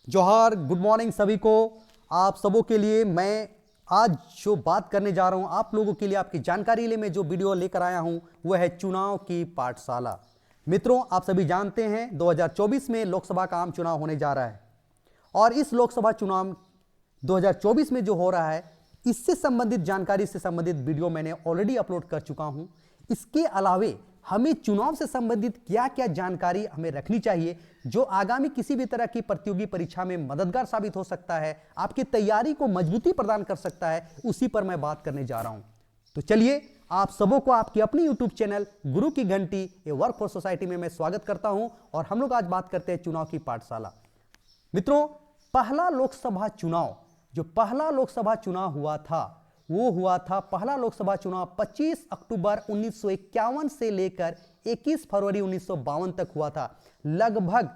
जोहार, good morning सभी को। आप सबों के लिए मैं आज जो बात करने जा रहा हूं, आप लोगों के लिए आपकी जानकारी लिए मैं जो वीडियो लेकर आया हूं वह है चुनाव की पाठशाला। मित्रों, आप सभी जानते हैं 2024 में लोकसभा का आम चुनाव होने जा रहा है और इस लोकसभा चुनाव 2024 में जो हो रहा है इससे संबंधित जानकारी से संबंधित वीडियो मैंने ऑलरेडी अपलोड कर चुका हूं। इसके अलावे हमें चुनाव से संबंधित क्या क्या जानकारी हमें रखनी चाहिए जो आगामी किसी भी तरह की प्रतियोगी परीक्षा में मददगार साबित हो सकता है, आपकी तैयारी को मजबूती प्रदान कर सकता है, उसी पर मैं बात करने जा रहा हूं। तो चलिए आप सबों को आपकी अपनी यूट्यूब चैनल गुरु की घंटी ए वर्कफोर्स सोसाइटी में मैं स्वागत करता हूं और हम लोग आज बात करते हैं चुनाव की पाठशाला। मित्रों, पहला लोकसभा चुनाव हुआ था वो हुआ था पहला लोकसभा चुनाव 25 अक्टूबर 1951 से लेकर 21 फरवरी 1952 तक हुआ था। लगभग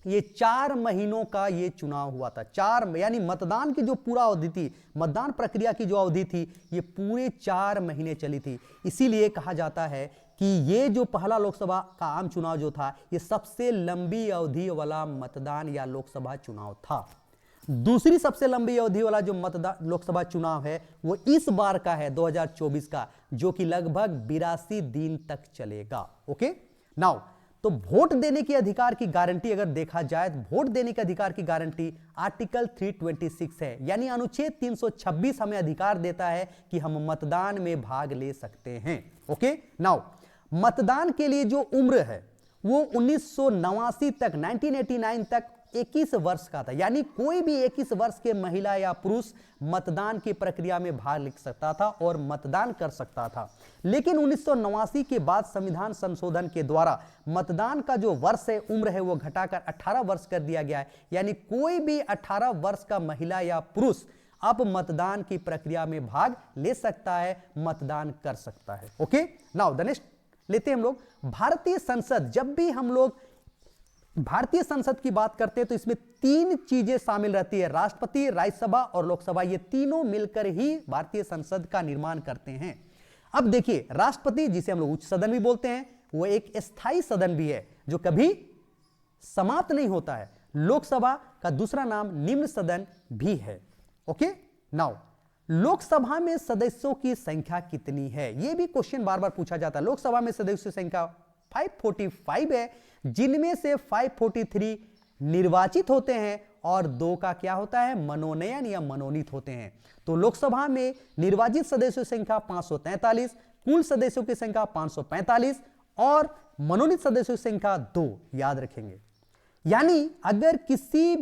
ये 4 महीनों का ये चुनाव हुआ था। 4 यानी मतदान की जो पूरा अवधि थी, मतदान प्रक्रिया की जो अवधि थी, ये पूरे 4 महीने चली थी। इसीलिए कहा जाता है कि ये जो पहला लोकसभा का आम चुनाव जो था, ये सबसे लंबी अवधि वाला मतदान या लोकसभा चुनाव था। दूसरी सबसे लंबी अवधि वाला जो मतदान लोकसभा चुनाव है वो इस बार का है 2024 का, जो कि लगभग 82 दिन तक चलेगा। ओके नाउ, तो वोट देने के अधिकार की गारंटी अगर देखा जाए तो वोट देने के अधिकार की गारंटी आर्टिकल 326 है, यानी अनुच्छेद 326 हमें अधिकार देता है कि हम मतदान में भाग ले सकते हैं। ओके नाउ, मतदान के लिए जो उम्र है वो 1989 तक 1989 तक 21 वर्ष का था, यानी कोई भी 21 वर्ष के महिला या पुरुष मतदान की प्रक्रिया में भाग ले सकता था और मतदान कर सकता था। लेकिन 1989 के बाद संविधान संशोधन के द्वारा मतदान का जो वर्ष है, उम्र है, वो घटाकर 18 वर्ष कर दिया गया है, यानी कोई भी 18 वर्ष का महिला या पुरुष अब मतदान की प्रक्रिया में भाग ले सकता है, मतदान कर सकता है। ओके नाउ द नेक्स्ट लेते हैं हम लोग भारतीय संसद। जब भी हम लोग भारतीय संसद की बात करते हैं तो इसमें 3 चीजें शामिल रहती है, राष्ट्रपति, राज्यसभा और लोकसभा। ये तीनों मिलकर ही भारतीय संसद का निर्माण करते हैं। अब देखिए, राष्ट्रपति, जिसे हम लोग उच्च सदन भी बोलते हैं, वो एक स्थायी सदन भी है जो कभी समाप्त नहीं होता है। लोकसभा का दूसरा नाम निम्न सदन भी है। ओके नाउ, लोकसभा में सदस्यों की संख्या कितनी है, यह भी क्वेश्चन बार बार पूछा जाता है। लोकसभा में सदस्यों की संख्या 545 है, जिनमें से 543 निर्वाचित होते हैं और 2 का क्या होता है, मनोनयन या मनोनीत होते हैं। तो लोकसभा में निर्वाचित सदस्यों की संख्या 543, कुल सदस्यों की संख्या 545 और मनोनीत सदस्यों की संख्या 2 याद रखेंगे। यानी अगर किसी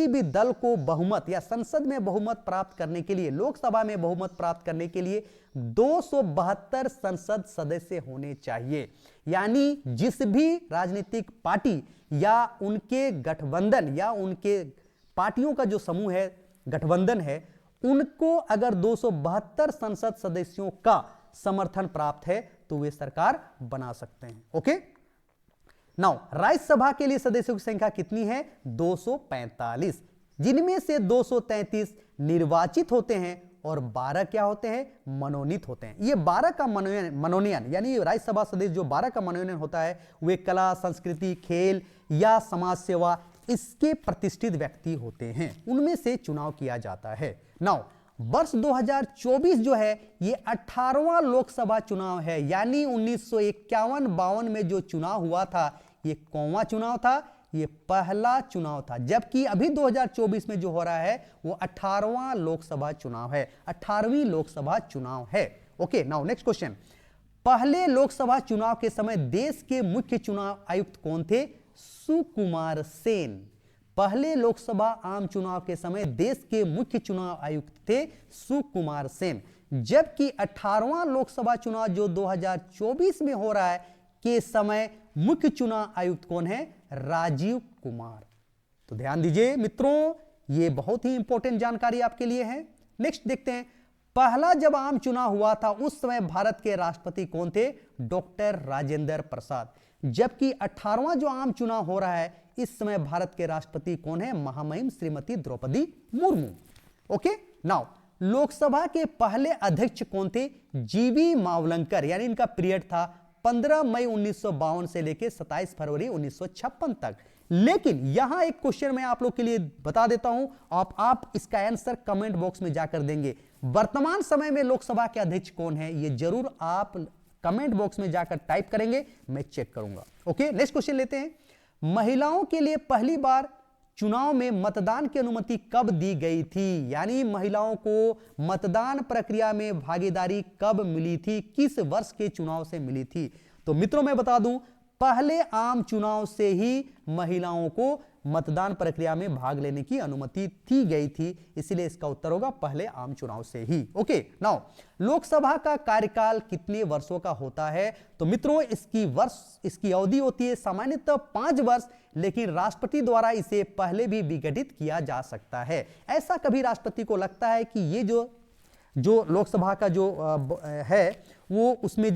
भी दल को बहुमत या संसद में बहुमत प्राप्त करने के लिए, लोकसभा में बहुमत प्राप्त करने के लिए 272 संसद सदस्य होने चाहिए। यानी जिस भी राजनीतिक पार्टी या उनके गठबंधन या उनके पार्टियों का जो समूह है, गठबंधन है, उनको अगर 272 संसद सदस्यों का समर्थन प्राप्त है तो वे सरकार बना सकते हैं। ओके नाउ, राज्यसभा के लिए सदस्यों की संख्या कितनी है, 245, जिनमें से 233 निर्वाचित होते हैं और 12 क्या होते हैं, मनोनीत होते हैं। ये 12 का मनोनयन यानी राज्यसभा सदस्य जो 12 का मनोनयन होता है, वे कला, संस्कृति, खेल या समाज सेवा, इसके प्रतिष्ठित व्यक्ति होते हैं, उनमें से चुनाव किया जाता है। नाउ, वर्ष 2024 जो है ये 18वां लोकसभा चुनाव है, यानी 1951-52 में जो चुनाव हुआ था ये कौनवा चुनाव था, ये पहला चुनाव था। जबकि अभी 2024 में जो हो रहा है वो 18वां लोकसभा चुनाव है, 18वीं लोकसभा चुनाव है। ओके नाउ नेक्स्ट क्वेश्चन, पहले लोकसभा चुनाव के समय देश के मुख्य चुनाव आयुक्त कौन थे, सुकुमार सेन। पहले लोकसभा आम चुनाव के समय देश के मुख्य चुनाव आयुक्त थे सुकुमार सेन। जबकि 18वां लोकसभा चुनाव जो 2024 में हो रहा है के समय मुख्य चुनाव आयुक्त कौन है, राजीव कुमार। तो ध्यान दीजिए मित्रों, यह बहुत ही इंपॉर्टेंट जानकारी आपके लिए है। नेक्स्ट देखते हैं, पहला जब आम चुनाव हुआ था उस समय भारत के राष्ट्रपति कौन थे, डॉक्टर राजेंद्र प्रसाद। जबकि 18वां जो आम चुनाव हो रहा है इस समय भारत के राष्ट्रपति कौन है, महामहिम श्रीमती द्रौपदी मुर्मू। ओके नाउ, लोकसभा के पहले अध्यक्ष कौन थे, जीवी मावलंकर, यानी इनका पीरियड था 15 मई 1952 से लेकर 27 फरवरी 1956 तक। लेकिन यहां एक क्वेश्चन मैं आप लोग के लिए बता देता हूं, आप इसका आंसर कमेंट बॉक्स में जाकर देंगे। वर्तमान समय में लोकसभा के अध्यक्ष कौन है, यह जरूर आप कमेंट बॉक्स में जाकर टाइप करेंगे, मैं चेक करूंगा। ओके, नेक्स्ट क्वेश्चन लेते हैं। महिलाओं के लिए पहली बार चुनाव में मतदान की अनुमति कब दी गई थी, यानी महिलाओं को मतदान प्रक्रिया में भागीदारी कब मिली थी, किस वर्ष के चुनाव से मिली थी? तो मित्रों मैं बता दूं, पहले आम चुनाव से ही महिलाओं को मतदान प्रक्रिया में भाग लेने की अनुमति दी गई थी, इसलिए इसका उत्तर होगा पहले आम चुनाव से ही। ओके, नाउ लोकसभा का कार्यकाल कितने वर्षों का होता है? तो मित्रों इसकी अवधि होती है सामान्यतः 5 वर्ष, लेकिन राष्ट्रपति द्वारा इसे पहले भी विघटित किया जा सकता है। ऐसा कभी राष्ट्रपति को लगता है कि ये जो लोकसभा का जो है वो उसमें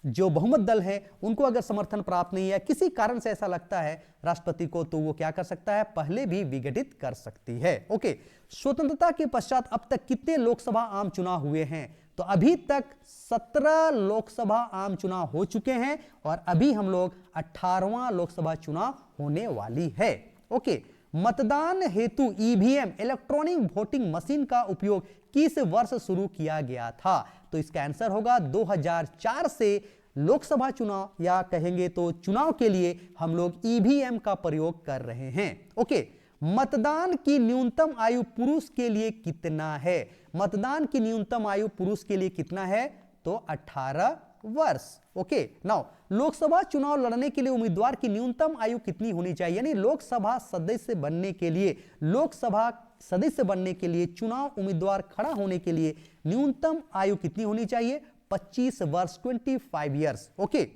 जो बहुमत दल है उनको अगर समर्थन प्राप्त नहीं है, किसी कारण से ऐसा लगता है राष्ट्रपति को, तो वो क्या कर सकता है, पहले भी विघटित कर सकती है। ओके, स्वतंत्रता के पश्चात अब तक कितने लोकसभा आम चुनाव हुए हैं? तो अभी तक 17 लोकसभा आम चुनाव हो चुके हैं और अभी हम लोग 18वां लोकसभा चुनाव होने वाली है। ओके, मतदान हेतु ईवीएम इलेक्ट्रॉनिक वोटिंग मशीन का उपयोग किस वर्ष शुरू किया गया था? तो इसका आंसर होगा 2004 से लोकसभा चुनाव या कहेंगे तो चुनाव के लिए हम लोग ईवीएम का प्रयोग कर रहे हैं। ओके, मतदान की न्यूनतम आयु पुरुष के लिए कितना है? मतदान की न्यूनतम आयु पुरुष के लिए कितना है? तो 18 वर्ष। ओके, नाउ लोकसभा चुनाव लड़ने के लिए उम्मीदवार की न्यूनतम आयु कितनी होनी चाहिए, यानी लोकसभा सदस्य बनने के लिए चुनाव उम्मीदवार खड़ा होने के लिए न्यूनतम आयु कितनी होनी चाहिए? 25 वर्ष, 25 इयर्स। ओके,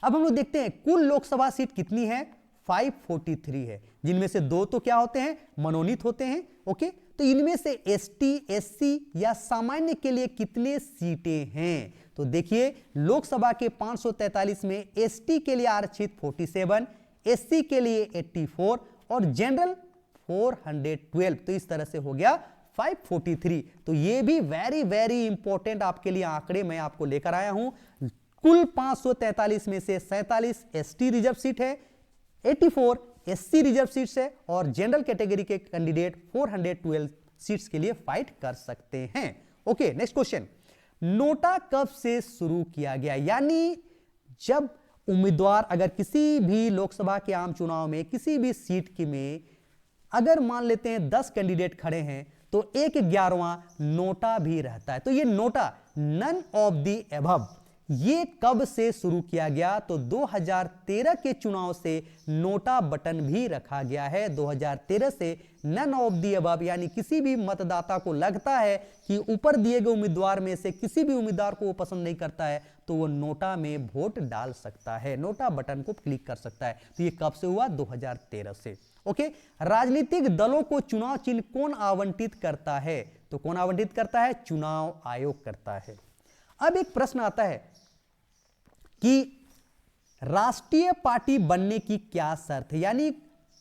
अब हम लोग देखते हैं कुल लोकसभा सीट कितनी है? 543 है, जिनमें से 2 तो क्या होते हैं, मनोनीत होते हैं। ओके, तो इनमें से एसटी, एससी या सामान्य के लिए कितने सीटें हैं? तो देखिए, लोकसभा के 543 में एसटी के लिए आरक्षित 47, एससी के लिए 84 और जनरल 412। तो इस तरह से हो गया 543। तो ये भी वेरी वेरी इंपॉर्टेंट आपके लिए आंकड़े मैं आपको लेकर आया हूं। कुल 543 में से 47 एसटी रिजर्व सीट है, 84 एससी रिजर्व सीट्स है और जनरल कैटेगरी के कैंडिडेट 412 सीट्स के लिए फाइट कर सकते हैं। ओके, नेक्स्ट क्वेश्चन, नोटा कब से शुरू किया गया? यानी जब उम्मीदवार अगर किसी भी लोकसभा के आम चुनाव में किसी भी सीट की में अगर मान लेते हैं 10 कैंडिडेट खड़े हैं तो 1/11वां नोटा भी रहता है। तो ये NOTA none of the above ये कब से शुरू किया गया? तो 2013 के चुनाव से नोटा बटन भी रखा गया है। 2013 से नन ऑफ द अबव यानी किसी भी मतदाता को लगता है कि ऊपर दिए गए उम्मीदवार में से किसी भी उम्मीदवार को वो पसंद नहीं करता है तो वो नोटा में वोट डाल सकता है, नोटा बटन को क्लिक कर सकता है। तो ये कब से हुआ? 2013 से। ओके, राजनीतिक दलों को चुनाव चिन्ह कौन आवंटित करता है? तो कौन आवंटित करता है? चुनाव आयोग करता है। अब एक प्रश्न आता है कि राष्ट्रीय पार्टी बनने की क्या शर्त है, यानी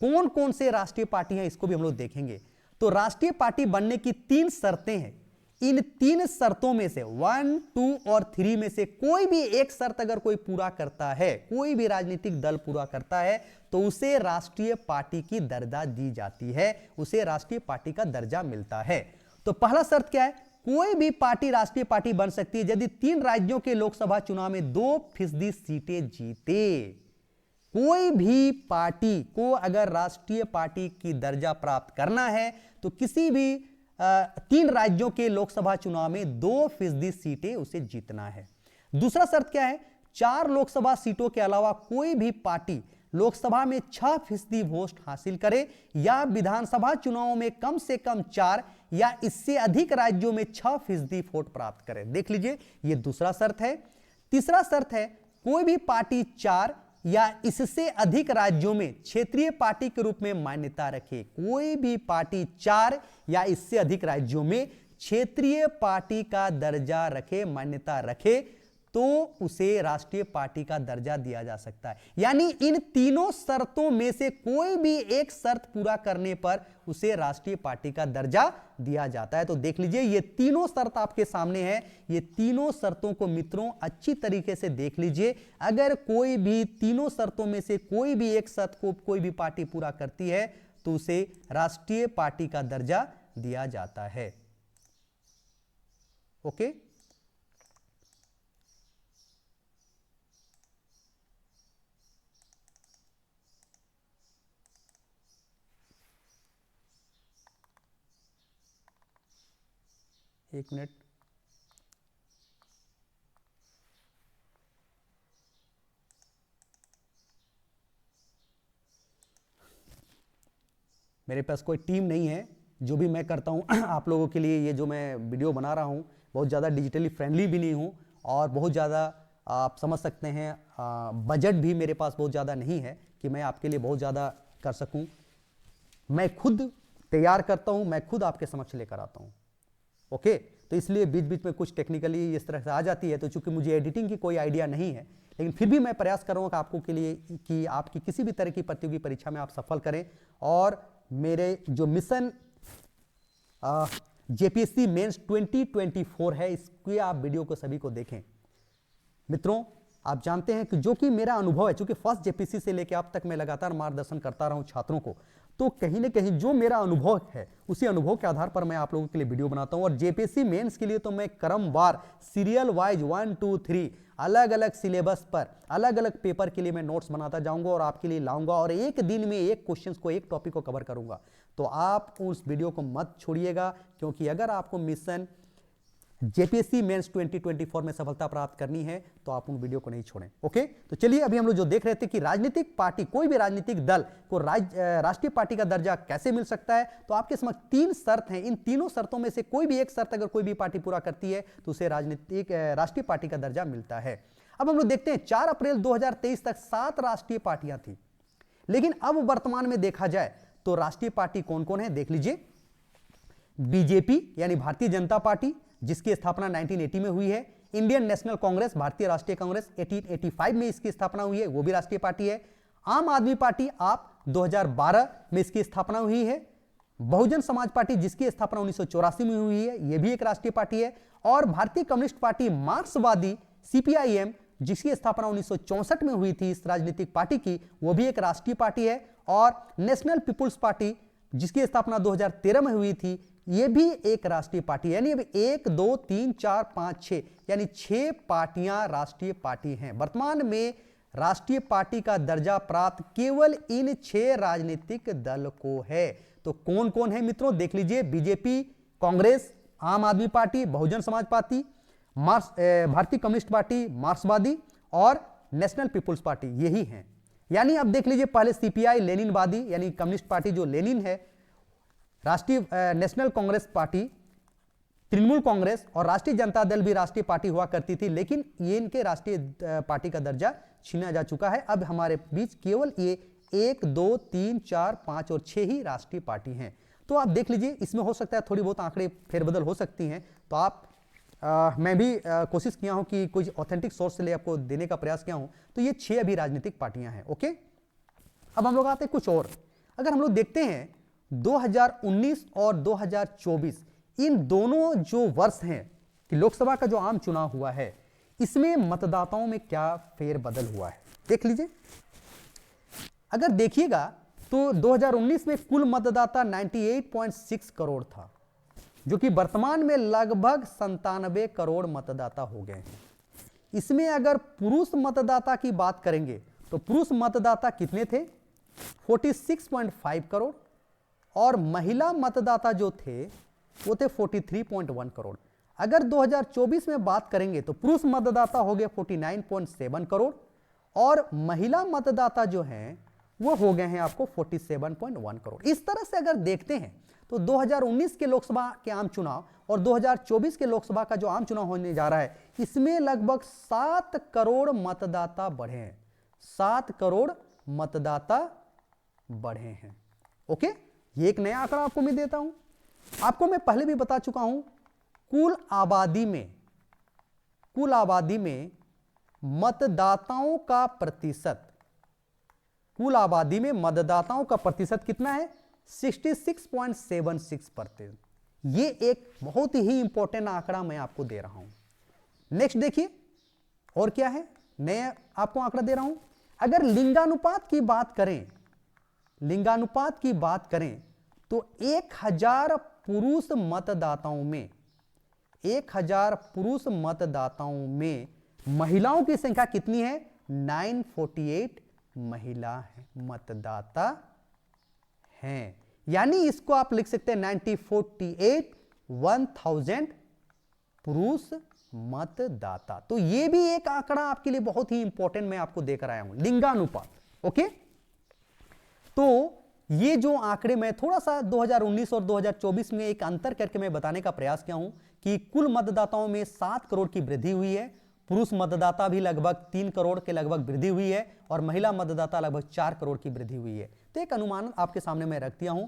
कौन कौन से राष्ट्रीय पार्टी हैं, इसको भी हम लोग देखेंगे। तो राष्ट्रीय पार्टी बनने की 3 शर्तें हैं। इन 3 शर्तों में से 1, 2 और 3 में से कोई भी एक शर्त अगर कोई पूरा करता है, कोई भी राजनीतिक दल पूरा करता है तो उसे राष्ट्रीय पार्टी की दर्जा दी जाती है, उसे राष्ट्रीय पार्टी का दर्जा मिलता है। तो पहला शर्त क्या है? कोई भी पार्टी राष्ट्रीय पार्टी बन सकती है यदि 3 राज्यों के लोकसभा चुनाव में 2% सीटें जीते। कोई भी पार्टी को अगर राष्ट्रीय पार्टी की दर्जा प्राप्त करना है तो किसी भी 3 राज्यों के लोकसभा चुनाव में 2% सीटें उसे जीतना है। दूसरा शर्त क्या है? 4 लोकसभा सीटों के अलावा कोई भी पार्टी लोकसभा में 6% वोट हासिल करे या विधानसभा चुनाव में कम से कम 4 या इससे अधिक राज्यों में 6% वोट प्राप्त करे। देख लीजिए, ये दूसरा शर्त है। तीसरा शर्त है कोई भी पार्टी 4 या इससे अधिक राज्यों में क्षेत्रीय पार्टी के रूप में मान्यता रखे। कोई भी पार्टी 4 या इससे अधिक राज्यों में क्षेत्रीय पार्टी का दर्जा रखे, मान्यता रखे, तो उसे राष्ट्रीय पार्टी का दर्जा दिया जा सकता है। यानी इन तीनों शर्तों में से कोई भी एक शर्त पूरा करने पर उसे राष्ट्रीय पार्टी का दर्जा दिया जाता है। तो देख लीजिए, ये तीनों शर्त आपके सामने है। ये तीनों शर्तों को मित्रों अच्छी तरीके से देख लीजिए। अगर कोई भी तीनों शर्तों में से कोई भी एक शर्त को कोई भी पार्टी पूरा करती है तो उसे राष्ट्रीय पार्टी का दर्जा दिया जाता है। ओके, एक मिनट। मेरे पास कोई टीम नहीं है, जो भी मैं करता हूं आप लोगों के लिए, ये जो मैं वीडियो बना रहा हूं बहुत ज़्यादा डिजिटली फ्रेंडली भी नहीं हूं और बहुत ज़्यादा आप समझ सकते हैं बजट भी मेरे पास बहुत ज़्यादा नहीं है कि मैं आपके लिए बहुत ज़्यादा कर सकूं। मैं खुद तैयार करता हूं, मैं खुद आपके समक्ष लेकर आता हूं। ओके, तो इसलिए बीच बीच में कुछ टेक्निकली इस तरह से आ जाती है, तो चूंकि मुझे एडिटिंग की कोई आइडिया नहीं है, लेकिन फिर भी मैं प्रयास करूंगा आपको के लिए कि आपकी किसी भी तरह की प्रतियोगी परीक्षा में आप सफल करें और मेरे जो मिशन जेपीएससी मेंस 2024 है, इसके आप वीडियो को सभी को देखें। मित्रों, आप जानते हैं कि जो कि मेरा अनुभव है, चूंकि फर्स्ट जेपीएससी से लेकर अब तक मैं लगातार मार्गदर्शन करता रहा हूं छात्रों को, तो कहीं ना कहीं जो मेरा अनुभव है उसी अनुभव के आधार पर मैं आप लोगों के लिए वीडियो बनाता हूं। और जेपीएससी मेंस के लिए तो मैं क्रमवार सीरियल वाइज 1 2 3 अलग अलग सिलेबस पर अलग अलग पेपर के लिए मैं नोट्स बनाता जाऊंगा और आपके लिए लाऊंगा और एक दिन में एक क्वेश्चन को, एक टॉपिक को कवर करूंगा। तो आप उस वीडियो को मत छोड़िएगा, क्योंकि अगर आपको मिशन जेपीएससी मेंस 2024 में सफलता प्राप्त करनी है तो आप उन वीडियो को नहीं छोड़ें। ओके, तो चलिए अभी हम लोग जो देख रहे थे कि राजनीतिक पार्टी, कोई भी राजनीतिक दल को राष्ट्रीय पार्टी का दर्जा कैसे मिल सकता है, तो आपके समक्ष तीन शर्त हैं। इन तीनों शर्तों में से कोई भी एक शर्त अगर कोई भी पार्टी पूरा करती है तो उसे राष्ट्रीय पार्टी का दर्जा मिलता है। अब हम लोग देखते हैं 4 अप्रैल 2023 तक 7 राष्ट्रीय पार्टियां थी, लेकिन अब वर्तमान में देखा जाए तो राष्ट्रीय पार्टी कौन कौन है देख लीजिए। बीजेपी यानी भारतीय जनता पार्टी, जिसकी स्थापना 1980 में हुई है। इंडियन नेशनल कांग्रेस, भारतीय राष्ट्रीय कांग्रेस 1885 में इसकी स्थापना हुई है, वो भी राष्ट्रीय पार्टी है। आम आदमी पार्टी आप 2012 में इसकी स्थापना हुई है। बहुजन समाज पार्टी, जिसकी स्थापना 1984 में हुई है, यह भी एक राष्ट्रीय पार्टी है। और भारतीय कम्युनिस्ट पार्टी मार्क्सवादी सीपीआईएम, जिसकी स्थापना 1964 में हुई थी इस राजनीतिक पार्टी की, वो भी एक राष्ट्रीय पार्टी है। और नेशनल पीपुल्स पार्टी, जिसकी स्थापना 2013 में हुई थी, यह भी एक राष्ट्रीय पार्टी है। यानी अब 1 2 3 4 5 6 यानी 6 पार्टियां राष्ट्रीय पार्टी हैं। वर्तमान में राष्ट्रीय पार्टी का दर्जा प्राप्त केवल इन 6 राजनीतिक दल को है। तो कौन कौन है मित्रों देख लीजिए। बीजेपी, कांग्रेस, आम आदमी पार्टी, बहुजन समाज पार्टी, भारतीय कम्युनिस्ट पार्टी मार्क्सवादी और नेशनल पीपुल्स पार्टी, यही हैं। यानी अब देख लीजिए, पहले सीपीआई लेनिनवादी यानी कम्युनिस्ट पार्टी जो लेनिन है, राष्ट्रीय नेशनल कांग्रेस पार्टी, तृणमूल कांग्रेस और राष्ट्रीय जनता दल भी राष्ट्रीय पार्टी हुआ करती थी, लेकिन ये इनके राष्ट्रीय पार्टी का दर्जा छीना जा चुका है। अब हमारे बीच केवल ये 1 2 3 4 5 और 6 ही राष्ट्रीय पार्टी हैं। तो आप देख लीजिए, इसमें हो सकता है थोड़ी बहुत आंकड़े फेरबदल हो सकती हैं, तो आप मैं भी कोशिश किया हूं कि कुछ ऑथेंटिक सोर्स से ले आपको देने का प्रयास किया हूं। तो ये 6 अभी राजनीतिक पार्टियां हैं। ओके, अब हम लोग आते हैं कुछ और। अगर हम लोग देखते हैं 2019 और 2024, इन दोनों जो वर्ष हैं कि लोकसभा का जो आम चुनाव हुआ है, इसमें मतदाताओं में क्या फेरबदल हुआ है देख लीजिए। अगर देखिएगा तो 2019 में कुल मतदाता 98.6 करोड़ था, जो कि वर्तमान में लगभग 97 करोड़ मतदाता हो गए हैं। इसमें अगर पुरुष मतदाता की बात करेंगे तो पुरुष मतदाता कितने थे, 46.5 करोड़, और महिला मतदाता जो थे वो थे 43.1 करोड़। अगर 2024 में बात करेंगे तो पुरुष मतदाता हो गए 49.7 करोड़ और महिला मतदाता जो हैं वो हो गए हैं आपको 47.1 करोड़। इस तरह से अगर देखते हैं तो 2019 के लोकसभा के आम चुनाव और 2024 के लोकसभा का जो आम चुनाव होने जा रहा है, इसमें लगभग 7 करोड़ मतदाता बढ़े हैं। 7 करोड़ मतदाता बढ़े हैं। ओके, ये एक नया आंकड़ा आपको मैं देता हूं। आपको मैं पहले भी बता चुका हूं, कुल आबादी में मतदाताओं का प्रतिशत, कुल आबादी में मतदाताओं का प्रतिशत कितना है? 66.76%। ये एक बहुत ही इंपॉर्टेंट आंकड़ा मैं आपको दे रहा हूं। नेक्स्ट देखिए और क्या है, मैं आपको आंकड़ा दे रहा हूं। अगर लिंगानुपात की बात करें, लिंगानुपात की बात करें तो 1000 पुरुष मतदाताओं में, 1000 पुरुष मतदाताओं में महिलाओं की संख्या कितनी है? 948 महिला है, मतदाता हैं। यानी इसको आप लिख सकते हैं 948 1000 पुरुष मतदाता। तो ये भी एक आंकड़ा आपके लिए बहुत ही इंपॉर्टेंट मैं आपको देकर आया हूं, लिंगानुपात। ओके, तो ये जो आंकड़े मैं थोड़ा सा 2019 और 2024 में एक अंतर करके मैं बताने का प्रयास किया हूं कि कुल मतदाताओं में 7 करोड़ की वृद्धि हुई है, पुरुष मतदाता भी लगभग 3 करोड़ के लगभग वृद्धि हुई है और महिला मतदाता लगभग 4 करोड़ की वृद्धि हुई है। तो एक अनुमान आपके सामने मैं रख दिया हूं।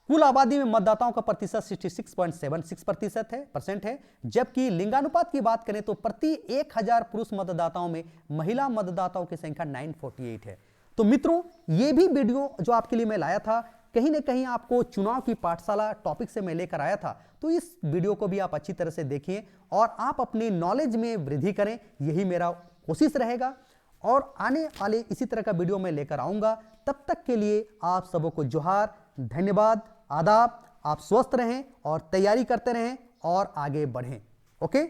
कुल आबादी में मतदाताओं का प्रतिशत 66.76% है, जबकि लिंगानुपात की बात करें तो प्रति 1000 पुरुष मतदाताओं में महिला मतदाताओं की संख्या 948 है। तो मित्रों, ये भी वीडियो जो आपके लिए मैं लाया था, कहीं ना कहीं आपको चुनाव की पाठशाला टॉपिक से मैं लेकर आया था, तो इस वीडियो को भी आप अच्छी तरह से देखिए और आप अपने नॉलेज में वृद्धि करें, यही मेरा कोशिश रहेगा। और आने वाले इसी तरह का वीडियो मैं लेकर आऊंगा। तब तक के लिए आप सबों को जोहार, धन्यवाद, आदाब। आप स्वस्थ रहें और तैयारी करते रहें और आगे बढ़ें। ओके।